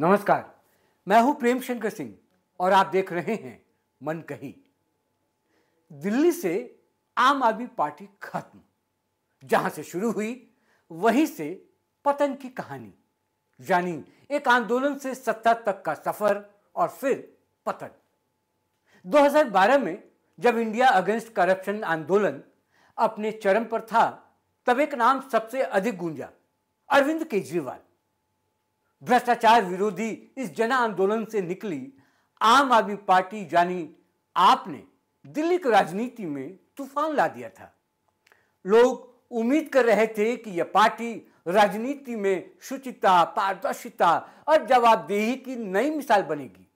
नमस्कार, मैं हूं प्रेम शंकर सिंह और आप देख रहे हैं मन कही। दिल्ली से आम आदमी पार्टी खत्म, जहां से शुरू हुई वहीं से पतन की कहानी, यानी एक आंदोलन से सत्ता तक का सफर और फिर पतन। 2012 में जब इंडिया अगेंस्ट करप्शन आंदोलन अपने चरम पर था, तब एक नाम सबसे अधिक गूंजा, अरविंद केजरीवाल। भ्रष्टाचार विरोधी इस जन आंदोलन से निकली आम आदमी पार्टी यानी आप ने दिल्ली की राजनीति में तूफान ला दिया था। लोग उम्मीद कर रहे थे कि यह पार्टी राजनीति में शुचिता, पारदर्शिता और जवाबदेही की नई मिसाल बनेगी।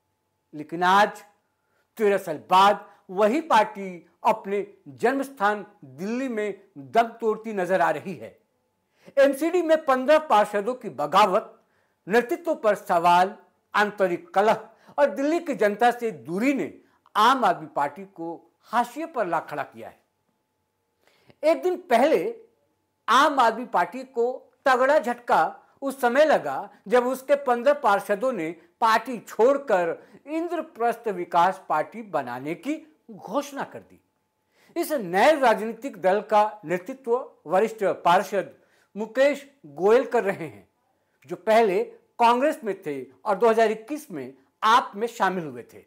लेकिन आज 13 साल बाद वही पार्टी अपने जन्म स्थान दिल्ली में दम तोड़ती नजर आ रही है। एमसीडी में 15 पार्षदों की बगावत, नेतृत्व पर सवाल, आंतरिक कलह और दिल्ली की जनता से दूरी ने आम आदमी पार्टी को हाशिए पर ला खड़ा किया है। एक दिन पहले आम आदमी पार्टी को तगड़ा झटका उस समय लगा जब उसके 15 पार्षदों ने पार्टी छोड़कर इंद्रप्रस्थ विकास पार्टी बनाने की घोषणा कर दी। इस नए राजनीतिक दल का नेतृत्व वरिष्ठ पार्षद मुकेश गोयल कर रहे हैं, जो पहले कांग्रेस में थे और 2021 में आप में शामिल हुए थे।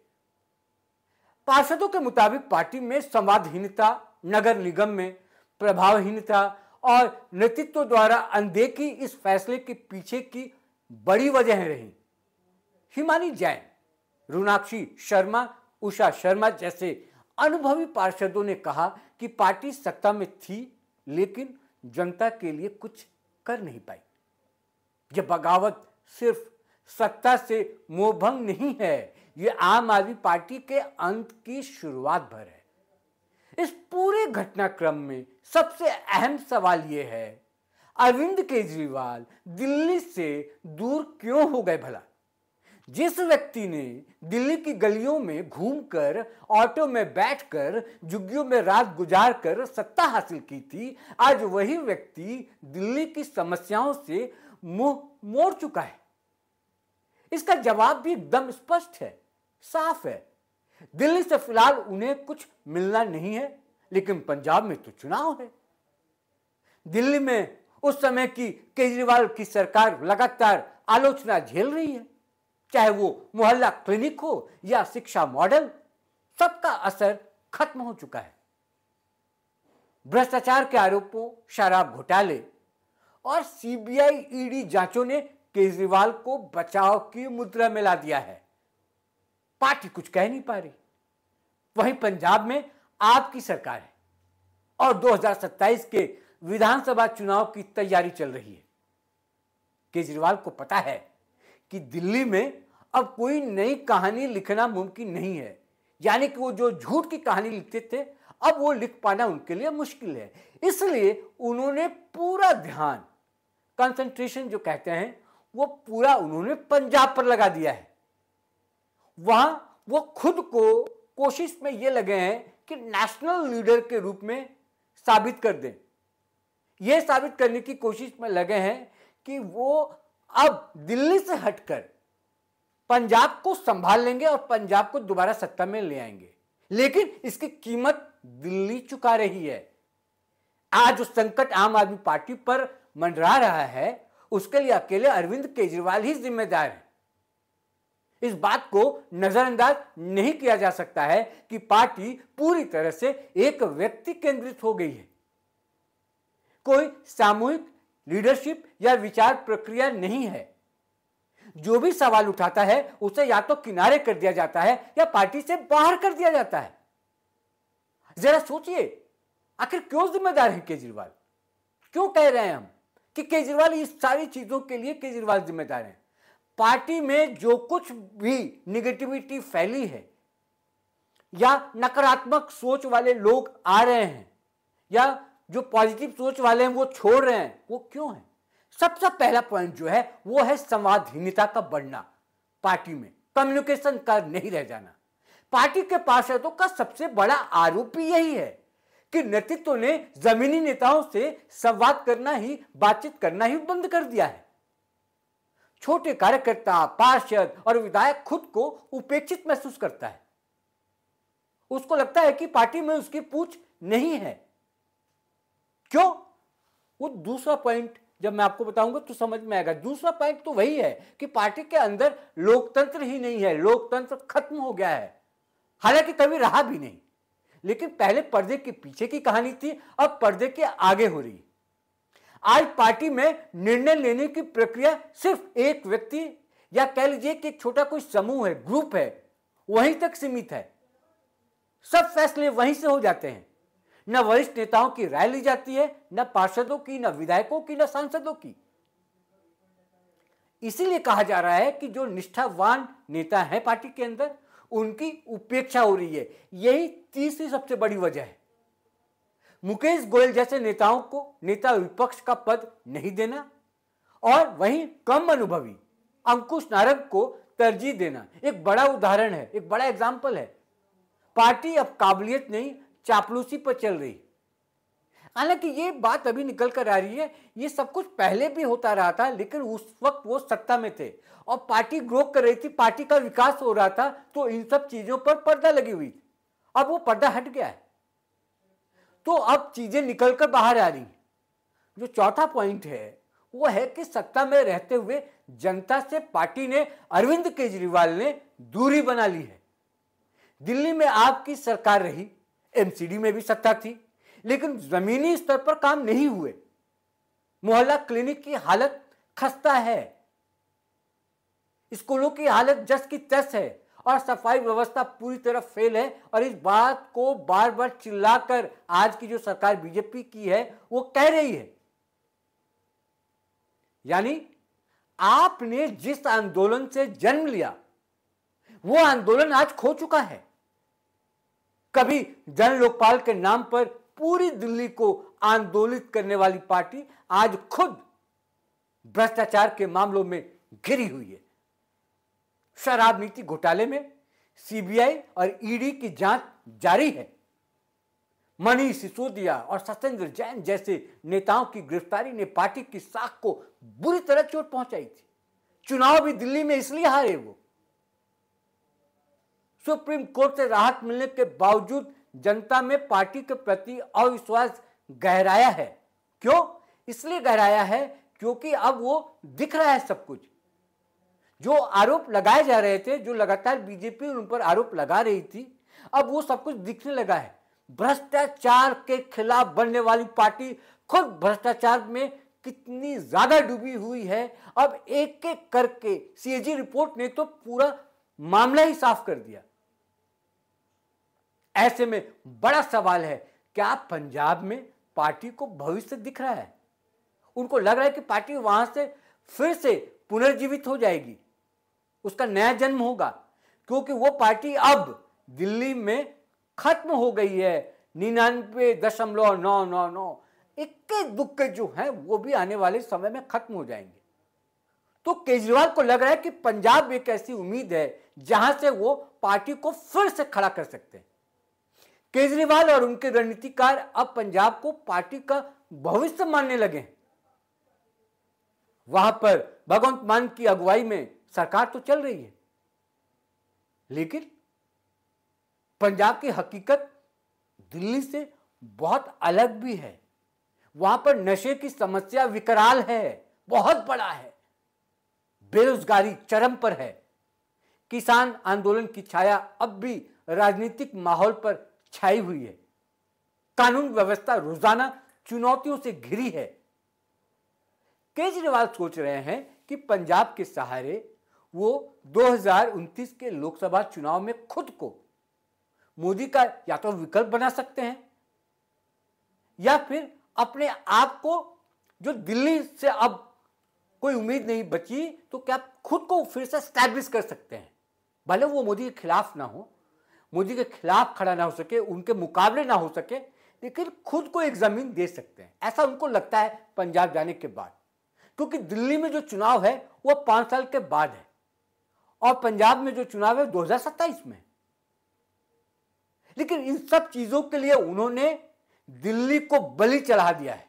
पार्षदों के मुताबिक पार्टी में संवादहीनता, नगर निगम में प्रभावहीनता और नेतृत्व द्वारा अनदेखी इस फैसले के पीछे की बड़ी वजह रही। हिमानी जैन, रुनाक्षी शर्मा, उषा शर्मा जैसे अनुभवी पार्षदों ने कहा कि पार्टी सत्ता में थी लेकिन जनता के लिए कुछ कर नहीं पाई। यह बगावत सिर्फ सत्ता से मोहभंग नहीं है, यह आम आदमी पार्टी के अंत की शुरुआत भर है। इस पूरे घटनाक्रम में सबसे अहम सवाल यह है, अरविंद केजरीवाल दिल्ली से दूर क्यों हो गए भला? जिस व्यक्ति ने दिल्ली की गलियों में घूमकर, ऑटो में बैठकर, झुग्गियों में रात गुजारकर सत्ता हासिल की थी, आज वही व्यक्ति दिल्ली की समस्याओं से मुंह मोड़ चुका है। इसका जवाब भी एकदम स्पष्ट है, साफ है। दिल्ली से फिलहाल उन्हें कुछ मिलना नहीं है, लेकिन पंजाब में तो चुनाव है। दिल्ली में उस समय की केजरीवाल की सरकार लगातार आलोचना झेल रही है, चाहे वो मोहल्ला क्लिनिक हो या शिक्षा मॉडल, सबका असर खत्म हो चुका है। भ्रष्टाचार के आरोपों, शराब घोटाले और सीबीआई ईडी जांचों ने केजरीवाल को बचाव की मुद्रा में ला दिया है। पार्टी कुछ कह नहीं पा रही। वहीं पंजाब में आपकी सरकार है और 2027 के विधानसभा चुनाव की तैयारी चल रही है। केजरीवाल को पता है कि दिल्ली में अब कोई नई कहानी लिखना मुमकिन नहीं है, यानी कि वो जो झूठ की कहानी लिखते थे अब वो लिख पाना उनके लिए मुश्किल है। इसलिए उन्होंने पूरा ध्यान, कंसंट्रेशन जो कहते हैं, वो पूरा उन्होंने पंजाब पर लगा दिया है। वहां वो खुद को कोशिश में ये लगे हैं कि नेशनल लीडर के रूप में साबित कर दें। ये साबित करने की कोशिश में लगे हैं कि वो अब दिल्ली से हटकर पंजाब को संभाल लेंगे और पंजाब को दोबारा सत्ता में ले आएंगे। लेकिन इसकी कीमत दिल्ली चुका रही है। आज जो संकट आम आदमी पार्टी पर मंडरा रहा है, उसके लिए अकेले अरविंद केजरीवाल ही जिम्मेदार है। इस बात को नजरअंदाज नहीं किया जा सकता है कि पार्टी पूरी तरह से एक व्यक्ति केंद्रित हो गई है। कोई सामूहिक लीडरशिप या विचार प्रक्रिया नहीं है। जो भी सवाल उठाता है उसे या तो किनारे कर दिया जाता है या पार्टी से बाहर कर दिया जाता है। जरा सोचिए, आखिर क्यों जिम्मेदार है केजरीवाल? क्यों कह रहे हैं हम कि केजरीवाल इस सारी चीजों के लिए केजरीवाल जिम्मेदार है? पार्टी में जो कुछ भी निगेटिविटी फैली है या नकारात्मक सोच वाले लोग आ रहे हैं या जो पॉजिटिव सोच वाले हैं वो छोड़ रहे हैं, वो क्यों है? सबसे पहला पॉइंट जो है वो है संवादहीनता का बढ़ना, पार्टी में कम्युनिकेशन का नहीं रह जाना। पार्टी के पार्षदों का सबसे बड़ा आरोप ही यही है कि नेतृत्व ने जमीनी नेताओं से संवाद करना ही, बातचीत करना ही बंद कर दिया है। छोटे कार्यकर्ता, पार्षद और विधायक खुद को उपेक्षित महसूस करता है। उसको लगता है कि पार्टी में उसकी पूछ नहीं है। क्यों? वो दूसरा पॉइंट जब मैं आपको बताऊंगा तो समझ में आएगा। दूसरा पॉइंट तो वही है कि पार्टी के अंदर लोकतंत्र ही नहीं है, लोकतंत्र खत्म हो गया है। हालांकि कभी रहा भी नहीं, लेकिन पहले पर्दे के पीछे की कहानी थी, अब पर्दे के आगे हो रही। आज पार्टी में निर्णय लेने की प्रक्रिया सिर्फ एक व्यक्ति या कह लीजिए कि एक छोटा कोई समूह है, ग्रुप है, वहीं तक सीमित है। सब फैसले वहीं से हो जाते हैं। न वरिष्ठ नेताओं की राय ली जाती है, न पार्षदों की, न विधायकों की, न सांसदों की। इसीलिए कहा जा रहा है कि जो निष्ठावान नेता हैं पार्टी के अंदर, उनकी उपेक्षा हो रही है। यही तीसरी सबसे बड़ी वजह है। मुकेश गोयल जैसे नेताओं को नेता विपक्ष का पद नहीं देना और वहीं कम अनुभवी अंकुश नारंग को तरजीह देना एक बड़ा उदाहरण है, एक बड़ा एग्जाम्पल है। पार्टी अब काबिलियत नहीं, चापलूसी पर चल रही। हालांकि ये बात अभी निकल कर आ रही है, ये सब कुछ पहले भी होता रहा था, लेकिन उस वक्त वो सत्ता में थे और पार्टी ग्रो कर रही थी, पार्टी का विकास हो रहा था, तो इन सब चीजों पर पर्दा लगी हुई थी। अब वो पर्दा हट गया है, तो अब चीजें निकलकर बाहर आ रही। जो चौथा पॉइंट है वो है कि सत्ता में रहते हुए जनता से पार्टी ने, अरविंद केजरीवाल ने दूरी बना ली है। दिल्ली में आपकी सरकार रही, एमसीडी में भी सत्ता थी, लेकिन जमीनी स्तर पर काम नहीं हुए। मोहल्ला क्लिनिक की हालत खस्ता है, स्कूलों की हालत जस की तस है और सफाई व्यवस्था पूरी तरह फेल है। और इस बात को बार बार चिल्लाकर आज की जो सरकार बीजेपी की है वो कह रही है। यानी आपने जिस आंदोलन से जन्म लिया वो आंदोलन आज खो चुका है। कभी जन लोकपाल के नाम पर पूरी दिल्ली को आंदोलित करने वाली पार्टी आज खुद भ्रष्टाचार के मामलों में घिरी हुई है। शराब नीति घोटाले में सीबीआई और ईडी की जांच जारी है। मनीष सिसोदिया और सत्येंद्र जैन जैसे नेताओं की गिरफ्तारी ने पार्टी की साख को बुरी तरह चोट पहुंचाई थी। चुनाव भी दिल्ली में इसलिए हारे वो। सुप्रीम कोर्ट से राहत मिलने के बावजूद जनता में पार्टी के प्रति अविश्वास गहराया है। क्यों? इसलिए गहराया है क्योंकि अब वो दिख रहा है सब कुछ। जो आरोप लगाए जा रहे थे, जो लगातार बीजेपी उन पर आरोप लगा रही थी, अब वो सब कुछ दिखने लगा है। भ्रष्टाचार के खिलाफ बनने वाली पार्टी खुद भ्रष्टाचार में कितनी ज्यादा डूबी हुई है। अब एक एक करके सीएजी रिपोर्ट ने तो पूरा मामला ही साफ कर दिया। ऐसे में बड़ा सवाल है, क्या पंजाब में पार्टी को भविष्य दिख रहा है? उनको लग रहा है कि पार्टी वहां से फिर से पुनर्जीवित हो जाएगी, उसका नया जन्म होगा, क्योंकि वो पार्टी अब दिल्ली में खत्म हो गई है। 99.999 इक्के दुक्के जो हैं वो भी आने वाले समय में खत्म हो जाएंगे। तो केजरीवाल को लग रहा है कि पंजाब एक ऐसी उम्मीद है जहां से वो पार्टी को फिर से खड़ा कर सकते हैं। केजरीवाल और उनके रणनीतिकार अब पंजाब को पार्टी का भविष्य मानने लगे हैं। वहां पर भगवंत मान की अगुवाई में सरकार तो चल रही है, लेकिन पंजाब की हकीकत दिल्ली से बहुत अलग भी है। वहां पर नशे की समस्या विकराल है, बहुत बड़ा है। बेरोजगारी चरम पर है। किसान आंदोलन की छाया अब भी राजनीतिक माहौल पर छाई हुई है। कानून व्यवस्था रोजाना चुनौतियों से घिरी है। केजरीवाल सोच रहे हैं कि पंजाब के सहारे वो 2029 के लोकसभा चुनाव में खुद को मोदी का या तो विकल्प बना सकते हैं या फिर अपने आप को, जो दिल्ली से अब कोई उम्मीद नहीं बची, तो क्या खुद को फिर से स्टैब्लिश कर सकते हैं। भले वो मोदी के खिलाफ ना हो, मोदी के खिलाफ खड़ा ना हो सके, उनके मुकाबले ना हो सके, लेकिन खुद को एक जमीन दे सकते हैं, ऐसा उनको लगता है पंजाब जाने के बाद। क्योंकि दिल्ली में जो चुनाव है वो 5 साल के बाद है और पंजाब में जो चुनाव है 2027 में। लेकिन इन सब चीजों के लिए उन्होंने दिल्ली को बलि चढ़ा दिया है।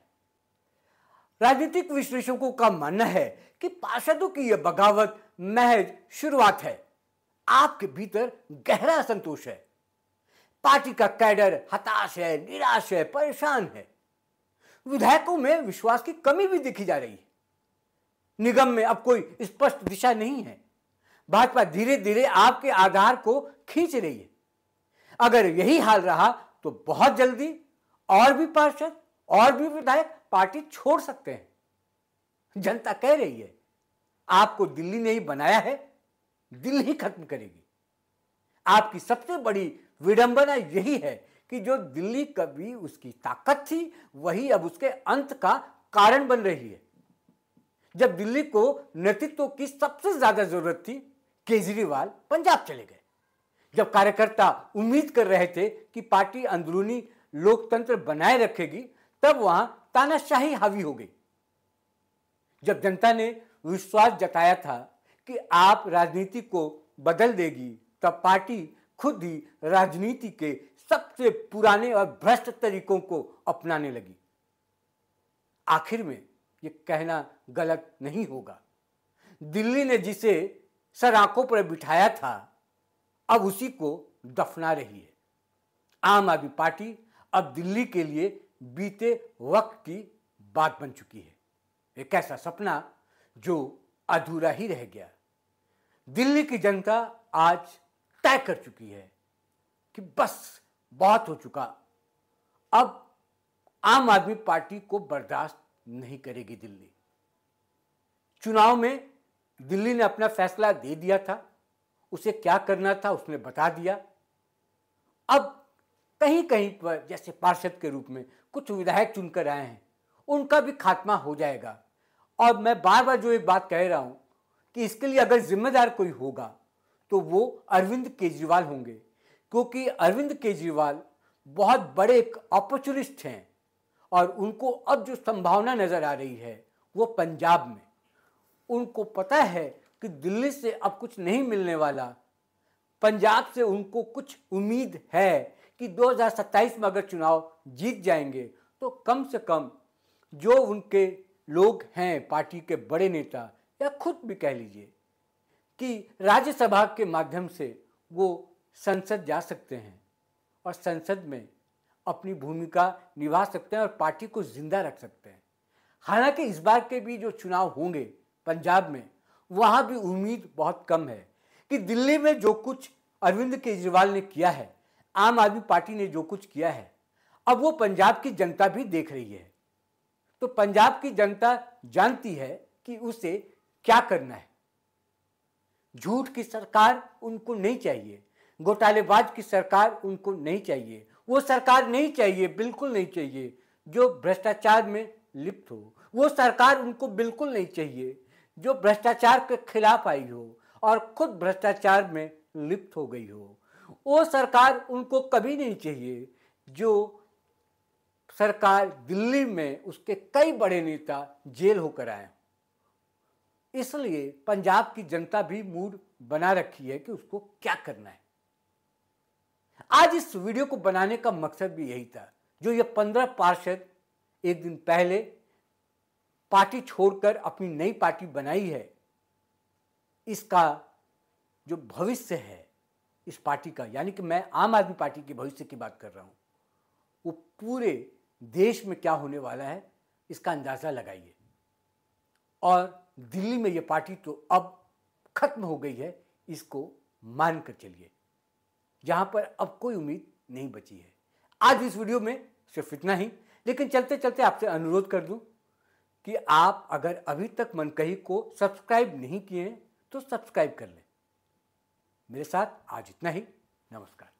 राजनीतिक विश्लेषकों का मानना है कि पार्षदों की यह बगावत महज शुरुआत है। आपके भीतर गहरा असंतोष है। पार्टी का कैडर हताश है, निराश है, परेशान है। विधायकों में विश्वास की कमी भी देखी जा रही है। निगम में अब कोई स्पष्ट दिशा नहीं है। भाजपा धीरे धीरे आपके आधार को खींच रही है। अगर यही हाल रहा तो बहुत जल्दी और भी पार्षद और भी विधायक पार्टी छोड़ सकते हैं। जनता कह रही है आपको दिल्ली ने ही बनाया है, दिल्ली ही खत्म करेगी। आपकी सबसे बड़ी विडंबना यही है कि जो दिल्ली कभी उसकी ताकत थी वही अब उसके अंत का कारण बन रही है। जब दिल्ली को नेतृत्व की सबसे ज्यादा जरूरत थी, केजरीवाल पंजाब चले गए। जब कार्यकर्ता उम्मीद कर रहे थे कि पार्टी अंदरूनी लोकतंत्र बनाए रखेगी, तब वहां तानाशाही हावी हो गई। जब जनता ने विश्वास जताया था कि आप राजनीति को बदल देगी, तब पार्टी खुद ही राजनीति के सबसे पुराने और भ्रष्ट तरीकों को अपनाने लगी। आखिर में यह कहना गलत नहीं होगा, दिल्ली ने जिसे सर आंखों पर बिठाया था अब उसी को दफना रही है। आम आदमी पार्टी अब दिल्ली के लिए बीते वक्त की बात बन चुकी है। एक ऐसा सपना जो अधूरा ही रह गया। दिल्ली की जनता आज तय कर चुकी है कि बस बहुत हो चुका। अब आम आदमी पार्टी को बर्दाश्त नहीं करेगी दिल्ली। चुनाव में दिल्ली ने अपना फैसला दे दिया था, उसे क्या करना था उसने बता दिया। अब कहीं कहीं पर जैसे पार्षद के रूप में कुछ विधायक चुनकर आए हैं, उनका भी खात्मा हो जाएगा। और मैं बार बार जो एक बात कह रहा हूं कि इसके लिए अगर जिम्मेदार कोई होगा तो वो अरविंद केजरीवाल होंगे, क्योंकि अरविंद केजरीवाल बहुत बड़े एक अपॉर्चुनिस्ट हैं और उनको अब जो संभावना नजर आ रही है वो पंजाब में। उनको पता है कि दिल्ली से अब कुछ नहीं मिलने वाला। पंजाब से उनको कुछ उम्मीद है कि 2027 में अगर चुनाव जीत जाएंगे तो कम से कम जो उनके लोग हैं, पार्टी के बड़े नेता या खुद भी कह लीजिए कि राज्यसभा के माध्यम से वो संसद जा सकते हैं और संसद में अपनी भूमिका निभा सकते हैं और पार्टी को जिंदा रख सकते हैं। हालांकि इस बार के भी जो चुनाव होंगे पंजाब में, वहां भी उम्मीद बहुत कम है कि दिल्ली में जो कुछ अरविंद केजरीवाल ने किया है, आम आदमी पार्टी ने जो कुछ किया है, अब वो पंजाब की जनता भी देख रही है। तो पंजाब की जनता जानती है कि उसे क्या करना है। झूठ की सरकार उनको नहीं चाहिए, घोटालेबाज की सरकार उनको नहीं चाहिए। वो सरकार नहीं चाहिए, बिल्कुल नहीं चाहिए जो भ्रष्टाचार में लिप्त हो। वो सरकार उनको बिल्कुल नहीं चाहिए जो भ्रष्टाचार के खिलाफ आई हो और खुद भ्रष्टाचार में लिप्त हो गई हो। वो सरकार उनको कभी नहीं चाहिए जो सरकार दिल्ली में उसके कई बड़े नेता जेल होकर आए। इसलिए पंजाब की जनता भी मूड बना रखी है कि उसको क्या करना है। आज इस वीडियो को बनाने का मकसद भी यही था। जो ये 15 पार्षद एक दिन पहले पार्टी छोड़कर अपनी नई पार्टी बनाई है, इसका जो भविष्य है इस पार्टी का, यानी कि मैं आम आदमी पार्टी के भविष्य की बात कर रहा हूं, वो पूरे देश में क्या होने वाला है इसका अंदाजा लगाइए। और दिल्ली में ये पार्टी तो अब खत्म हो गई है, इसको मानकर चलिए, जहां पर अब कोई उम्मीद नहीं बची है। आज इस वीडियो में सिर्फ इतना ही, लेकिन चलते चलते आपसे अनुरोध कर दूं कि आप अगर अभी तक मनकही को सब्सक्राइब नहीं किए हैं तो सब्सक्राइब कर लें। मेरे साथ आज इतना ही। नमस्कार।